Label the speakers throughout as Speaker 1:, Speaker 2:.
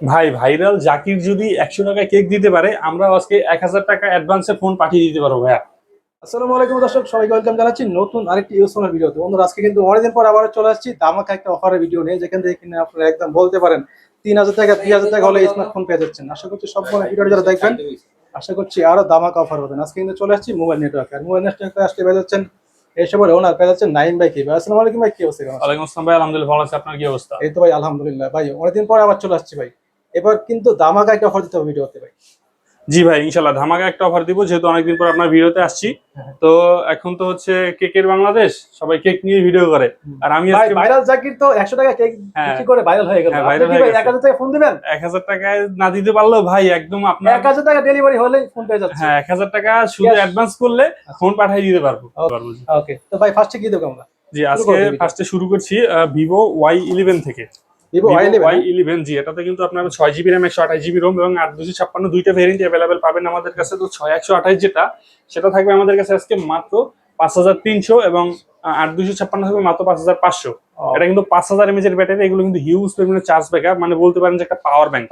Speaker 1: ভাই ভাইরাল জাকির যদি 100 টাকায় কেক দিতে পারে, আমরা আজকে 1000 টাকা অ্যাডভান্সে ফোন পাঠিয়ে দিতে পারবো ভাইয়া।
Speaker 2: আসসালামু আলাইকুম দর্শক, সবাইকে ওয়েলকাম জানাচ্ছি নতুন আরেকটি ইউজফুল ভিডিওতে। বন্ধুরা, আজকে কিন্তু অনেকদিন পর আবার চলে আসছি ধামাকা একটা অফারের ভিডিও নিয়ে, যেখান থেকে কিনে আপনারা একদম বলতে পারেন 3000 টাকা 2000 টাকা হলে স্মার্টফোন পেয়ে যাচ্ছেন। আশা করছি সম্পূর্ণ ভিডিওটা যারা দেখবেন, আশা করছি আরো ধামাকা অফার হবে। আজকে কিন্তু চলে আসছি মোবাইল নেটওয়ার্ক, আর মোবাইল নেটওয়ার্কে আসলে পেয়ে যাচ্ছেন এইসবের ওনার পেয়ে যাচ্ছেন নাইম ভাই। কি ভাই, আসসালামু আলাইকুম ভাই, কি অবস্থা?
Speaker 1: ওয়ালাইকুম আসসালাম ভাই, আলহামদুলিল্লাহ ভালো আছে। আপনার কি অবস্থা?
Speaker 2: এই তো ভাই আলহামদুলিল্লাহ। ভাই অনেকদিন পর আবার চলে আসছি ভাই, এবার কিন্তু ধামাকা একটা অফার দিতে হবে ভিডিওতে ভাই।
Speaker 1: জি ভাই, ইনশাল্লাহ ধামাকা একটা অফার দিব, যেহেতু অনেকদিন পর আপনার ভিডিওতে আসছি। তো এখন তো হচ্ছে কেকের বাংলাদেশ, সবাই কেক নিয়ে ভিডিও করে। আর আমি
Speaker 2: ভাই ভাইরাল জাকির তো 100 টাকা কেক বিক্রি করে ভাইরাল হয়ে গেল।
Speaker 1: হ্যাঁ,
Speaker 2: আপনি
Speaker 1: ভাইরাল
Speaker 2: কি
Speaker 1: হয়ে
Speaker 2: ভাই
Speaker 1: গেছে।
Speaker 2: 1000 টাকা ফোন দিবেন?
Speaker 1: 1000 টাকায় না দিতে পারলেও ভাই একদম আপনার
Speaker 2: 1000 টাকা ডেলিভারি হলেই ফোন পেয়ে যাচ্ছে।
Speaker 1: হ্যাঁ, 1000 টাকা শুধু অ্যাডভান্স করলে ফোন পাঠিয়ে দিতে পারবো। জি।
Speaker 2: ওকে, তো ভাই ফার্স্টে কি দেবো আমরা?
Speaker 1: জি, আজকে ফার্স্টে শুরু করছি ভিভো Y11 থেকে।
Speaker 2: Vivo Y11।
Speaker 1: Y11 জি, এটাতে কিন্তু আপনার 6 জিবি র্যাম 128 জিবি রোম এবং 8 256 দুইটা ভেরিয়েন্ট অ্যাভেলেবেল পাবেন আমাদের কাছে। তো 6128 যেটা, সেটা থাকবে আমাদের কাছে আজকে মাত্র 5300, এবং 8 256 থাকবে মাত্র 5500। এটা কিন্তু 5000 এমএএইচ এর ব্যাটারি, এগুলো কিন্তু হিউজ পরিমাণে চার্জ ব্যাকআপ, মানে বলতে পারেন যে একটা পাওয়ার ব্যাংক।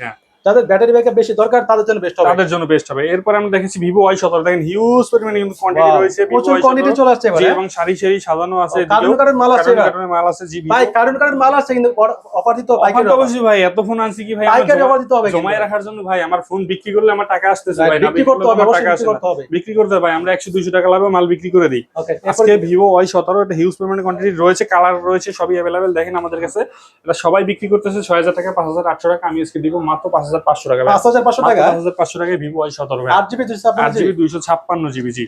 Speaker 1: হ্যাঁ,
Speaker 2: যাদের ব্যাটারি ব্যাকআপ বেশি দরকার তাদের জন্য বেস্ট হবে।
Speaker 1: তাদের জন্য বেস্ট হবে। এরপর আমরা দেখেছি ভিভো Y17, দেখেন হিউজ পরিমাণে কিন্তু কোয়ান্টিটি রয়েছে।
Speaker 2: প্রচুর কোয়ান্টিটি চলে আসছে এবারে,
Speaker 1: এবং সারি সারি সাজানো আছে,
Speaker 2: কারণ মাল আছে,
Speaker 1: মাল আছে। জি
Speaker 2: ভাই কারণ মাল আছে, কিন্তু অফার দিতে হবে।
Speaker 1: পাইকারি অবশ্যই ভাই, এত ফোন আনছি কি ভাই,
Speaker 2: পাইকারি অফার দিতে হবে
Speaker 1: জমায় রাখার জন্য ভাই। আমার ফোন বিক্রি করলে আমার টাকা আসতেছে ভাই,
Speaker 2: বিক্রি করতে হবে, অবশ্যই করতে হবে।
Speaker 1: বিক্রি করতে হবে ভাই, আমরা 100 200 টাকা লাভে মাল বিক্রি করে দিই। আজকে ভিভো Y17 এটা হিউজ পরিমাণে কোয়ান্টিটি রয়েছে, কালার রয়েছে, সবই अवेलेबल। দেখেন আমাদের কাছে এটা সবাই বিক্রি করতেছে 6000 টাকা 5800 টাকা। আমি আজকে দিব মাত্র 5500 টাকা।
Speaker 2: 5500 টাকা,
Speaker 1: 5500 টাকায় ভিভো Y17 ভাই,
Speaker 2: 8GB
Speaker 1: 256 জিবি। জি।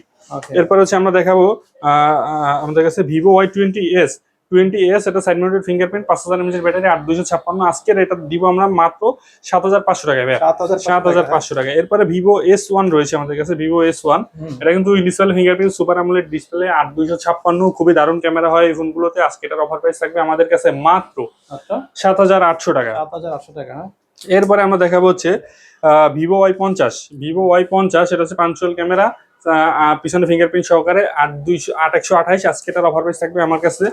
Speaker 1: এরপর হচ্ছে আমরা দেখাবো আমাদের কাছে ভিভো Y20s। এটা সাইড মাউন্টেড ফিঙ্গারপ্রিন্ট, 5000 এমএএইচ এর ব্যাটারি, 8 256। আজকের এটা দিব আমরা মাত্র 7500 টাকায় ভাই, 7500 টাকা। এরপরে ভিভো S1 রয়েছে আমাদের কাছে, ভিভো S1। এটা কিন্তু display fingerprint, super AMOLED display, 8 256, খুবই দারুণ ক্যামেরা হয় এই ফোনগুলোতে। আজকে এটার অফার প্রাইস থাকবে আমাদের কাছে মাত্র 7800 টাকা।
Speaker 2: 7800 টাকা।
Speaker 1: এরপরে আমরা দেখাবো হচ্ছে ভিভো Y50। এটা হচ্ছে পাঞ্চুয়াল ক্যামেরা, পিছনে ফিঙ্গারপ্রিন্ট সহকারে, 8128। আজকে এটার অফার প্রাইস থাকবে আমার কাছে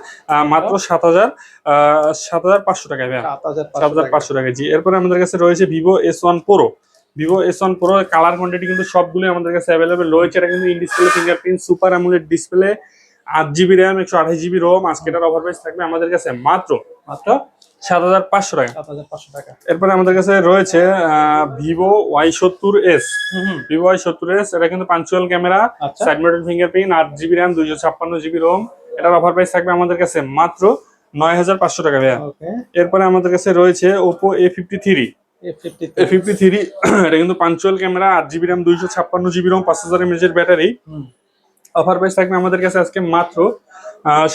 Speaker 1: মাত্র 7500 টাকায় ভাই, 7500 টাকা। জি। এরপরে আমাদের কাছে রয়েছে Vivo S1 Pro। Colour quantity কিন্তু সবগুলো আমাদের কাছে অ্যাভেলেবেল রয়েছে। এটা কিন্তু in display fingerprint, super AMOLED display, 8 GB RAM 128 GB ROM. আজকে এটার অফার প্রাইস থাকবে আমাদের কাছে মাত্র 7500 টাকা।
Speaker 2: 7500 টাকা।
Speaker 1: এরপরে আমাদের কাছে রয়েছে ভিভো Y70s। এটা কিন্তু punctual camera, side mounted fingerprint, 8 GB RAM 256 GB ROM. এটার অফার প্রাইস থাকবে আমাদের কাছে মাত্র 9500 টাকা ভাইয়া। এরপরে আমাদের কাছে রয়েছে Oppo A53। এটা কিন্তু punctual camera, 8 GB RAM 256 GB ROM, 5000 mAh এর ব্যাটারি। অফার প্রাইস থাকবে আমাদের কাছে আজকে মাত্র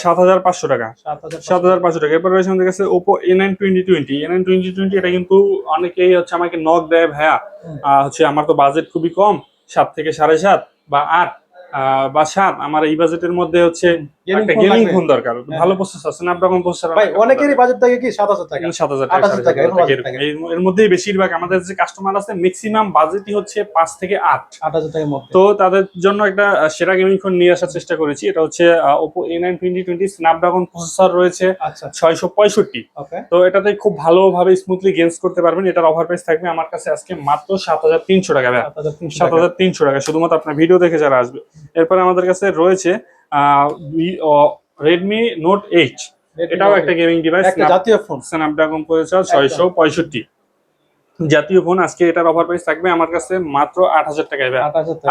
Speaker 1: 7500 টাকা। 7500 টাকা। এরপর রয়েছে আমাদের কাছে Oppo A9 2020। এটা কিন্তু অনেকেই হচ্ছে আমাকে নক দেয়, ভাইয়া হচ্ছে আমার তো বাজেট খুবই কম, 7 থেকে 7.5 বা 8 বা 7, আমার এই বাজেটের মধ্যে হচ্ছে একটা গেমিং ফোন দরকার, ভালো প্রসেসর, স্ন্যাপড্রাগন প্রসেসর।
Speaker 2: ভাই অনেকেরই বাজেট থাকে কি 7000 টাকা,
Speaker 1: 7000 টাকা, এর মধ্যেই বেশিরভাগ আমাদের যে কাস্টমার আছে ম্যাক্সিমাম বাজেটই হচ্ছে 5 থেকে 8000
Speaker 2: টাকার মধ্যে।
Speaker 1: তো তাদের জন্য একটা সেরা গেমিং ফোন নিয়ে আসার চেষ্টা করেছি। এটা হচ্ছে Oppo A9 2020, স্ন্যাপড্রাগন প্রসেসর রয়েছে 665। তো এটাতে খুব ভালোভাবে স্মুথলি গেমস করতে পারবেন। এটার অফার প্রাইস থাকবে আমার কাছে আজকে মাত্র 7300 টাকা। 7300 টাকা শুধুমাত্র আপনার ভিডিও দেখে যারা আসবে। এরপরে আমাদের কাছে রয়েছে Redmi Note 8। এটাও একটা গেমিং ডিভাইস,
Speaker 2: জাতীয় ফোন,
Speaker 1: স্ন্যাপড্রাগন প্রসেসর 665 জাতীয় ফোন। আজকে এটার অফার প্রাইস থাকবে আমার কাছে মাত্র 8000 টাকায়,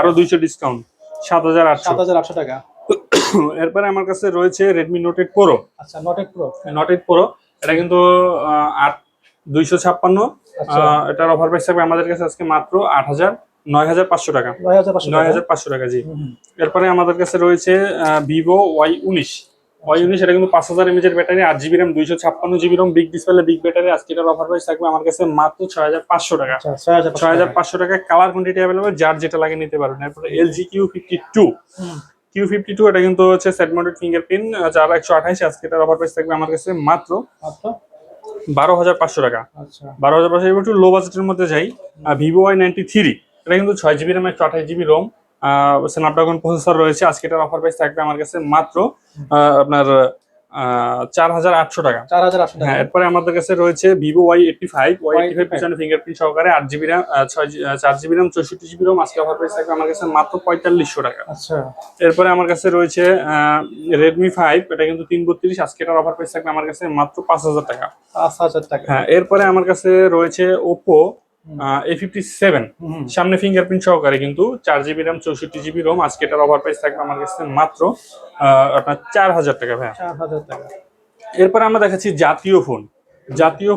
Speaker 1: আরো 200 ডিসকাউন্ট, 7800
Speaker 2: টাকা।
Speaker 1: এরপরে আমার কাছে রয়েছে Redmi Note 8 Pro। Note 8 Pro এটা কিন্তু 8256। এটার অফার প্রাইস থাকবে আমাদের কাছে আজকে মাত্র 9500 টাকা। 9500 টাকা। জি। এরপরে আমাদের কাছে রয়েছে Vivo Y19। এটা কিন্তু 5000 এমএএইচ এর battery, 8 GB RAM 256 GB ROM, big display, big battery. আজকে এটার অফার প্রাইস থাকবে আমার কাছে মাত্র 6500 টাকা। 6500 টাকা। কালার কোয়ান্টিটি अवेलेबल, যার যেটা লাগে নিতে পারবেন। এরপরে LG Q52। এটা কিন্তু হচ্ছে সাইড মাউন্টেড ফিঙ্গারপ্রিন্ট, যার 128। আজকে এটার অফার প্রাইস থাকবে আমার কাছে মাত্র 12500 টাকা। 12500। একটু লো বাজেটের মধ্যে যাই, Vivo Y93। এটা কিন্তু 6 GB RAM 128 GB ROM, Snapdragon processor রয়েছে। আজকে এটার অফার প্রাইস থাকবে আমার কাছে মাত্র আপনার 4800 টাকা।
Speaker 2: 4800 টাকা।
Speaker 1: হ্যাঁ, এরপরে আমাদের কাছে রয়েছে ভিভো Y85
Speaker 2: Y85
Speaker 1: পিছনে ফিঙ্গারপ্রিন্ট সহকারে 8GB RAM 4GB RAM 64GB ROM আজকে অফার প্রাইস থাকবে আমার কাছে মাত্র 4500 টাকা।
Speaker 2: আচ্ছা,
Speaker 1: এরপরে আমার কাছে রয়েছে Redmi 5, এটা কিন্তু 332, আজকে এটার অফার প্রাইস থাকবে আমার কাছে মাত্র 5000 টাকা।
Speaker 2: 5000 টাকা।
Speaker 1: হ্যাঁ, এরপরে আমার কাছে রয়েছে Oppo A57, সামনে ফিঙ্গারপ্রিন্ট সহকারে কিন্তু 4GB RAM 64GB ROM আজকে এটার অফার প্রাইস থাকবে আমার কাছে মাত্র আপনার 4000 টাকা ভাই।
Speaker 2: 4000 টাকা।
Speaker 1: এরপরে আমরা দেখাচ্ছি জাতীয়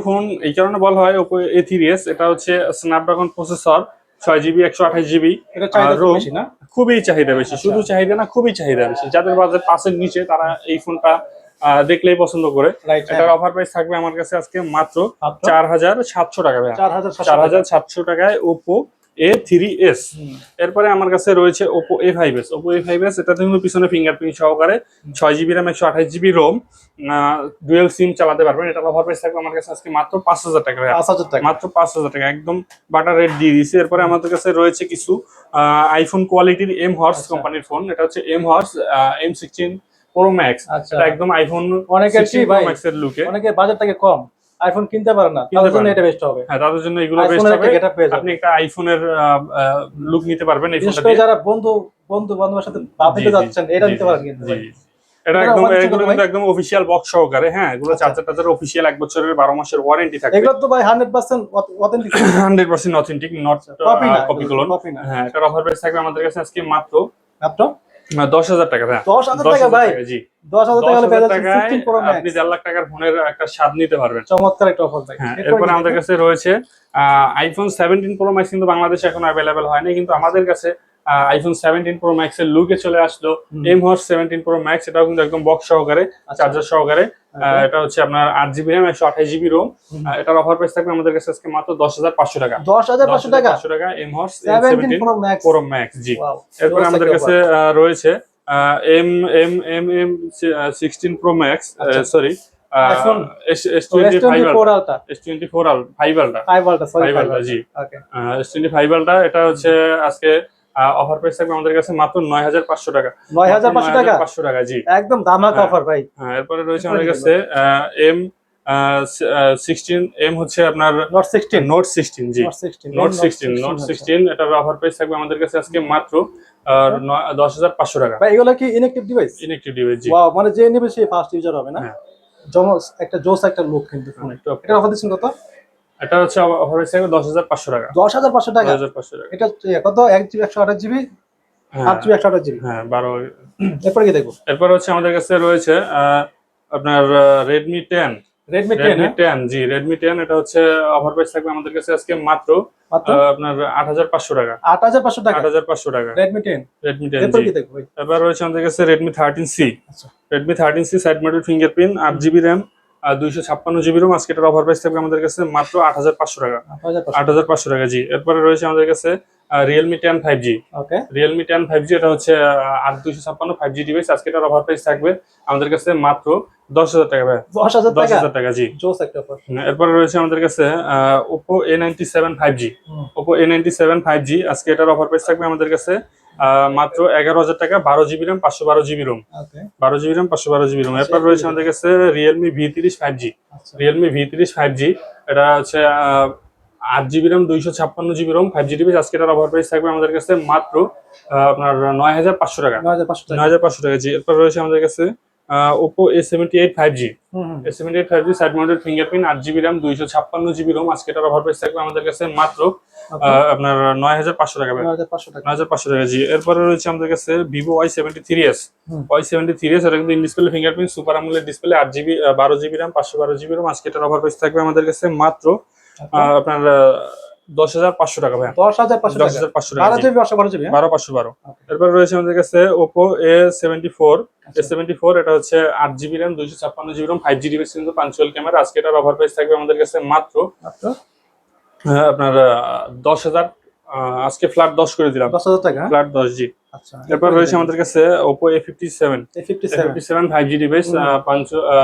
Speaker 1: ফোন এই কারণে বলা হয় Oppo A3s, এটা হচ্ছে স্ন্যাপড্রাগন প্রসেসর, 6GB 128GB
Speaker 2: এটা চাহিদা
Speaker 1: ROM,
Speaker 2: বেশি না?
Speaker 1: খুবই চাহিদা বেশি।
Speaker 2: আচ্ছা।
Speaker 1: শুধু চাহিদা না, খুবই চাহিদা বেশি। যাদের বাজেট 5 এর নিচে তারা এই ফোনটা দেখলেই পছন্দ করে।
Speaker 2: রাইট,
Speaker 1: এটার অফার প্রাইস থাকবে আমার কাছে আজকে মাত্র
Speaker 2: মাত্র
Speaker 1: 4700 টাকা ভাই। 4700 টাকায় Oppo A3s। এরপরে আমার কাছে রয়েছে Oppo A5s, এটা কিন্তু পিছনে ফিঙ্গারপ্রিন্ট সহকারে 6GB RAM 128GB ROM, dual SIM চালাতে পারবেন। এটার অফার প্রাইস থাকবে আমার কাছে আজকে মাত্র 5000 টাকা ভাই।
Speaker 2: 5000 টাকা।
Speaker 1: মাত্র 5000 টাকা, একদম বাটার রেট দিয়ে দিয়েছি। এরপরে আমাদের কাছে রয়েছে কিছু আইফোন কোয়ালিটির এম হর্স কোম্পানির ফোন, এটা হচ্ছে M horse M16 Pro Max।
Speaker 2: আচ্ছা,
Speaker 1: এটা একদম আইফোন
Speaker 2: অনেকের কি
Speaker 1: 16 Pro
Speaker 2: ভাই,
Speaker 1: Max এর লুকে,
Speaker 2: অনেকে বাজেট থেকে কম আইফোন কিনতে পারে না, তাদের জন্য এটা বেস্ট হবে।
Speaker 1: হ্যাঁ, তাদের জন্য এগুলো বেস্ট
Speaker 2: আইফোনের
Speaker 1: হবে।
Speaker 2: একটা গেটআপ পেয়ে যাবেন।
Speaker 1: আপনি একটা আইফোনের লুক নিতে পারবেন এই
Speaker 2: বিশেষ
Speaker 1: ফোনটা
Speaker 2: করে
Speaker 1: দিয়ে।
Speaker 2: যারা বন্ধু বান্ধবের সাথে ভাবতে যাচ্ছেন, এটা নিতে পারেন কিন্তু ভাই।
Speaker 1: এটা
Speaker 2: এটা
Speaker 1: একদম,
Speaker 2: অনেক
Speaker 1: এগুলো
Speaker 2: ছোট
Speaker 1: কিন্তু
Speaker 2: ভাই।
Speaker 1: একদম অফিশিয়াল বক্স সহকারে। হ্যাঁ, এগুলো
Speaker 2: আচ্ছা।
Speaker 1: চার্জার অফিশিয়াল 1 বছরের 12 মাসের ওয়ারেন্টি থাকবে।
Speaker 2: এগুলো তো ভাই 100% অথেন্টিক।
Speaker 1: 100% অথেন্টিক, নট
Speaker 2: কপি না,
Speaker 1: কপি ক্লোন।
Speaker 2: কপি না।
Speaker 1: হ্যাঁ, এটার অফার প্রাইস থাকবে আমাদের কাছে আজকে মাত্র
Speaker 2: মাত্র
Speaker 1: 10,000 টাকা ভাই।
Speaker 2: 10,000 টাকা ভাই।
Speaker 1: জি,
Speaker 2: 10,000 টাকা হলে পেয়ে
Speaker 1: 10,000
Speaker 2: যাচ্ছেন
Speaker 1: টাকায়
Speaker 2: 16 Pro Max।
Speaker 1: আপনি 1.5 লাখ টাকার ফোনের একটা স্বাদ নিতে পারবেন।
Speaker 2: চমৎকার একটা অফার ভাই।
Speaker 1: হ্যাঁ, এরপর আমাদের কাছে রয়েছে আইফোন 17 Pro Max, কিন্তু বাংলাদেশে এখন অ্যাভেলেবেল হয় না, কিন্তু আমাদের কাছে আইফোন 17 Pro Max এর লুকে চলে আসলো এম হর্স 17 Pro Max। এটাও কিন্তু একদম বক্স সহকারে, চার্জার সহকারে। এটা হচ্ছে আপনার 8GB RAM 128GB ROM। এটার অফার প্রাইস থাকবে আমাদের কাছে আজকে মাত্র 10,500 টাকা।
Speaker 2: 10,500 টাকা।
Speaker 1: 10,500 টাকা এম হর্স
Speaker 2: 17 Pro Max।
Speaker 1: Pro Max, জি।
Speaker 2: Wow,
Speaker 1: এরপর
Speaker 2: জোস
Speaker 1: আমাদের
Speaker 2: একটা
Speaker 1: কাছে রয়েছে এম এম এম এম 16 Pro Max, sorry
Speaker 2: iPhone
Speaker 1: S24
Speaker 2: Ultra।
Speaker 1: S24 5 Ultra,
Speaker 2: 5 Ultra, sorry
Speaker 1: 5 Ultra, জি।
Speaker 2: ওকে।
Speaker 1: S25 Ultra, এটা হচ্ছে আজকে অফার প্রাইস থাকবে আমাদের কাছে মাত্র 9,500 টাকা।
Speaker 2: 9,500 টাকা।
Speaker 1: 9,500 টাকা, জি।
Speaker 2: একদম ধামাকা অফার ভাই।
Speaker 1: হ্যাঁ, এরপরে রয়েছে আমাদের কাছে এম 16 এম হচ্ছে আপনার
Speaker 2: Note 16,
Speaker 1: নোট 16, জি। নোট 16
Speaker 2: আচ্ছা।
Speaker 1: এটার অফার প্রাইস থাকবে আমাদের কাছে আজকে মাত্র 10,500 টাকা।
Speaker 2: ভাই এগুলা কি ইনঅ্যাক্টিভ ডিভাইস?
Speaker 1: ইনঅ্যাক্টিভ ডিভাইস, জি।
Speaker 2: ওয়াও, মানে যে নেবে সে ফার্স্ট ইউজার হবে না?
Speaker 1: হ্যাঁ।
Speaker 2: জোস একটা লুক কিন্তু ফোনে। এটা অফার দিচ্ছেন কত?
Speaker 1: এটা হচ্ছে অফার প্রাইস থাকবে 10,500 টাকা।
Speaker 2: 10,500 টাকা।
Speaker 1: 10,500 টাকা।
Speaker 2: এটা কত? 1GB 128GB,
Speaker 1: হ্যাঁ,
Speaker 2: 8GB 128GB।
Speaker 1: হ্যাঁ, 12।
Speaker 2: এরপর কি দেখবো?
Speaker 1: এরপর হচ্ছে আমাদের কাছে রয়েছে আপনার Redmi 10,
Speaker 2: Redmi 10,
Speaker 1: জি। Redmi 10, এটা হচ্ছে অফার প্রাইস থাকবে আমাদের কাছে আজকে মাত্র আপনার 8,500 টাকা।
Speaker 2: 8,500 টাকা।
Speaker 1: 8,500 টাকা
Speaker 2: Redmi 10।
Speaker 1: Redmi 10,
Speaker 2: এরপর
Speaker 1: জি।
Speaker 2: কি দেখবো ভাই?
Speaker 1: এবার রয়েছে আমাদের কাছে Redmi 13C।
Speaker 2: আচ্ছা।
Speaker 1: Redmi 13C side mounted fingerprint, 8GB RAM 256GB ROM আজকে এটার অফার প্রাইস থাকবে আমাদের কাছে মাত্র 8,500 টাকা। 8,500 টাকা, জি। এরপরে রয়েছে আমাদের কাছে Realme 10 5G।
Speaker 2: ওকে।
Speaker 1: Realme 10 5G, এটা হচ্ছে 8,256 5G ডিভাইস। আজকে এটার অফার প্রাইস থাকবে আমাদের কাছে মাত্র 10,000 টাকা ভাই।
Speaker 2: 10,000 টাকা।
Speaker 1: 10,000 টাকা, জি।
Speaker 2: জোস একটা অফার।
Speaker 1: এরপরে রয়েছে আমাদের কাছে Oppo A97 5G। Oppo A97 5G, আজকে এটার অফার প্রাইস থাকবে আমাদের কাছে মাত্র 11,000 টাকা। 12GB RAM 512GB ROM।
Speaker 2: ওকে।
Speaker 1: 12GB RAM 512GB ROM। এরপর রয়েছে আমাদের কাছে Realme V30 5G।
Speaker 2: আচ্ছা।
Speaker 1: Realme V30 5G, এটা হচ্ছে 8GB RAM 256GB ROM 5G device. আজকে এটার অফার প্রাইস থাকবে আমাদের কাছে মাত্র আপনার 9,500 টাকা।
Speaker 2: 9,500 টাকা।
Speaker 1: 9,500 টাকা, জি। এরপর রয়েছে আমাদের কাছে Oppo A78 5G। A78 5G side mounted fingerprint, 8GB RAM 256GB ROM। আজকে এটার অফার প্রাইস থাকবে আমাদের কাছে মাত্র আপনার 9,500 টাকা।
Speaker 2: 9,500 টাকা।
Speaker 1: 9,500 টাকা, জি। এরপরে রয়েছে আমাদের কাছে Vivo Y73s। Y73s, এটা কিন্তু in display fingerprint, super AMOLED display, 8GB 12GB RAM 512GB ROM। আজকে এটার অফার প্রাইস থাকবে আমাদের কাছে মাত্র আপনার 10,500 টাকা ভাই।
Speaker 2: 10,500 টাকা।
Speaker 1: 10,500 টাকা,
Speaker 2: 12GB 12GB।
Speaker 1: 12,512। এরপর রয়েছে আমাদের কাছে Oppo A74। A74, এটা হচ্ছে 8GB RAM 256GB ROM 5G device, কিন্তু পাঞ্চুয়াল ক্যামেরা। আজকে এটার অফার প্রাইস থাকবে আমাদের কাছে মাত্র আপনার 10,000। আজকে ফ্ল্যাট 10 করে দিলাম।
Speaker 2: 10,000 টাকা।
Speaker 1: ফ্ল্যাট 10, জি।
Speaker 2: আচ্ছা
Speaker 1: এরপর রয়েছে আমাদের কাছে Oppo A57
Speaker 2: A57
Speaker 1: 5G device,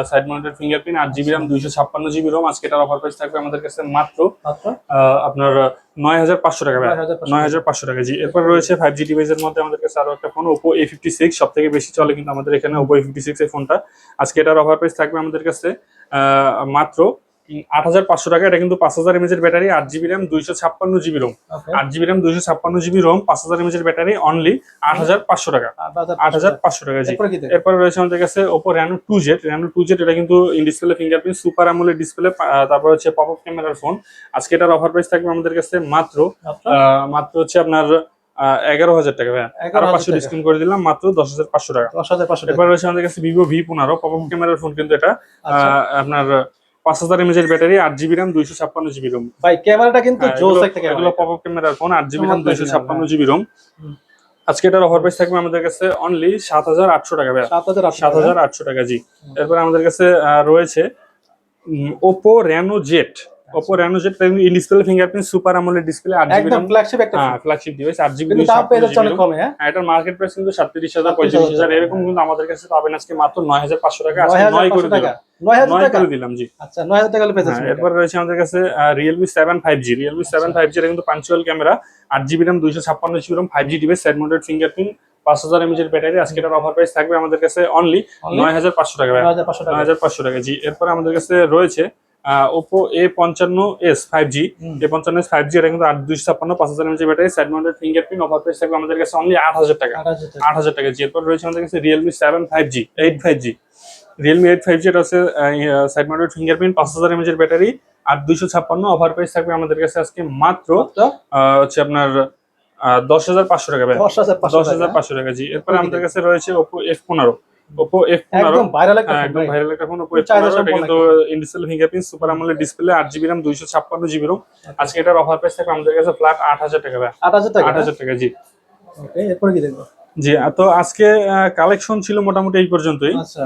Speaker 1: side mounted fingerprint, 8GB RAM, 256GB ROM। আজকে এটার অফার প্রাইস থাকবে আমাদের কাছে মাত্র আপনার 9500 টাকা, 9500 টাকা জি। এরপর রয়েছে 5G ডিভাইসের মধ্যে আমাদের কাছে আরো একটা ফোন Oppo A56, সবথেকে বেশি চলে কিন্তু আমাদের এখানে Oppo A56 এই ফোনটা। আজকে এটার অফার প্রাইস থাকবে আমাদের কাছে মাত্র 8500 টাকা। এটা কিন্তু 5000 mAh এর battery, 8GB RAM, 256GB ROM, 8GB RAM, 256GB ROM, 5000 mAh এর ব্যাটারি, অনলি 8500 টাকা, 8500 টাকা জি। এরপর রয়েছে আমাদের কাছে Oppo Reno 2Z, এটা কিন্তু in display fingerprint, super AMOLED display, তারপর হচ্ছে পপ আপ ক্যামেরার ফোন। আজকে এটার অফার প্রাইস থাকবে আমাদের কাছে মাত্র হচ্ছে আপনার 11000 টাকা, 500 ডিসকাউন্ট করে দিলাম, মাত্র 10500 টাকা। এরপর রয়েছে আমাদের কাছে Vivo V15 পপ আপ ক্যামেরার ফোন, কিন্তু এটা আপনার 5000 mAh এর battery, 8GB RAM, 256GB ROM।
Speaker 2: ভাই ক্যামেরাটা কিন্তু জোস একটা ক্যামেরা,
Speaker 1: এগুলো পপ আপ ক্যামেরার phone, 8GB RAM, 256GB ROM। আজকে এটার অফার প্রাইস থাকবে আমাদের কাছে অনলি 7800 টাকা, 7800 টাকা জি। এরপর আমাদের কাছে রয়েছে Oppo Reno Z, in display fingerprint, super AMOLED display, 8GB
Speaker 2: একদম
Speaker 1: RAM,
Speaker 2: ফ্ল্যাগশিপ একটা ফোন,
Speaker 1: ফ্ল্যাগশিপ ডিভাইস, 8GB
Speaker 2: কিন্তু দাম পেয়ে যাচ্ছে অনেক কমে।
Speaker 1: এটার মার্কেট প্রাইস কিন্তু 37000 35000 এরকম, কিন্তু আমাদের কাছে পাবেন আজকে মাত্র 9500 টাকা, আজকে 9 করে দিলাম,
Speaker 2: 9000 টাকা
Speaker 1: করে দিলাম জি।
Speaker 2: আচ্ছা 9000 টাকা পেয়ে যাচ্ছেন।
Speaker 1: এরপর রয়েছে আমাদের কাছে Realme 7 5G, এটা কিন্তু punctual camera, 8GB RAM, 256GB ROM, 5G device, side mounted fingerprint, 5000 mAh এর ব্যাটারি। আজকে এটার অফার প্রাইস থাকবে আমাদের কাছে অনলি 9500 টাকা, 9500 টাকা জি। এরপর আমাদের কাছে রয়েছে Oppo A55s 5G, A55s 5G, এটা কিন্তু 256 5000 mAh battery, side mounted fingerprint. Offer price থাকবে আমাদের কাছে অনলি 8000 টাকা, 8000 টাকা জি। এরপর রয়েছে আমাদের কাছে Realme 7 5G, 8 5G, Realme 8 5G, এটা হচ্ছে সাইড মাউন্টেড ফিঙ্গারপ্রিন্ট, 5000 mAh এর ব্যাটারি, 8256। অফার প্রাইস থাকবে আমাদের কাছে আজকে মাত্র হচ্ছে আপনার 10500 টাকা, 10500 টাকা জি। এরপর আমাদের কাছে রয়েছে Oppo F15,
Speaker 2: একদম ভাইরাল একটা
Speaker 1: ফোন, Oppo F15, এটা কিন্তু in display fingerprint, super AMOLED display, 8GB RAM, 256GB ROM। আজকে এটার অফার প্রাইস থাকবে আমাদের কাছে ফ্ল্যাট 8000 টাকা, 8000 টাকা জি।
Speaker 2: ওকে, এরপর কি দেখবো
Speaker 1: জি। তো আজকে কালেকশন ছিল মোটামুটি এই পর্যন্তই।
Speaker 2: আচ্ছা,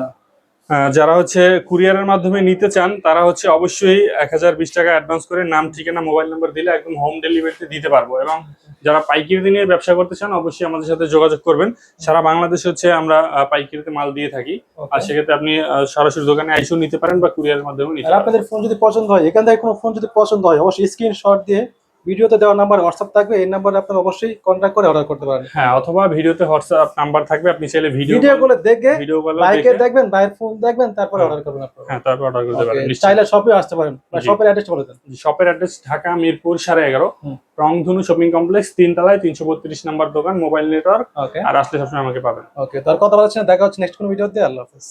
Speaker 1: যারা হচ্ছে কুরিয়ারের মাধ্যমে নিতে চান তারা হচ্ছে অবশ্যই 1020 টাকা অ্যাডভান্স করে নাম, ঠিকানা, মোবাইল নাম্বার দিলে একদম হোম ডেলিভারিতে দিতে পারবো। এবং যারা পাইকারি নিয়ে ব্যবসা করতে চান অবশ্যই আমাদের সাথে যোগাযোগ করবেন। সারা বাংলাদেশে হচ্ছে আমরা পাইকারিতে মাল দিয়ে থাকি, আর সেক্ষেত্রে আপনি সরাসরি দোকানে এসেও নিতে পারেন বা কুরিয়ারের মাধ্যমেও নিতে পারেন।
Speaker 2: আপনাদের ফোন যদি পছন্দ হয়, এখান থেকে কোনো ফোন যদি পছন্দ হয়, অবশ্যই স্ক্রিনশট দিয়ে ভিডিওতে দেওয়া নাম্বার হোয়াটসঅ্যাপ থাকবে, এই নাম্বারে আপনারা অবশ্যই কন্ট্যাক্ট করে অর্ডার করতে পারেন।
Speaker 1: হ্যাঁ, অথবা ভিডিওতে হোয়াটসঅ্যাপ নাম্বার থাকবে, আপনি চাইলে ভিডিও
Speaker 2: গুলো দেখে বাইকে
Speaker 1: দেখে
Speaker 2: দেখবেন, বাইরের ফোন দেখবেন, তারপর অর্ডার করবেন আপনারা।
Speaker 1: হ্যাঁ, তারপর অর্ডার করতে পারেন।
Speaker 2: চাইলে শপে আসতে পারেন, বা শপের অ্যাড্রেস বলে দেন।
Speaker 1: শপের অ্যাড্রেস ঢাকা মিরপুর 11.5, রংধনু শপিং কমপ্লেক্স, 3 তলায়, 332 নাম্বার দোকান, মোবাইল নেটওয়ার্ক। আর আসলে সবসময় আমাকে পাবেন।
Speaker 2: ওকে, তার কথা বলছেন, দেখা হচ্ছে নেক্সট কোন ভিডিওতে। আল্লাহ হাফেজ।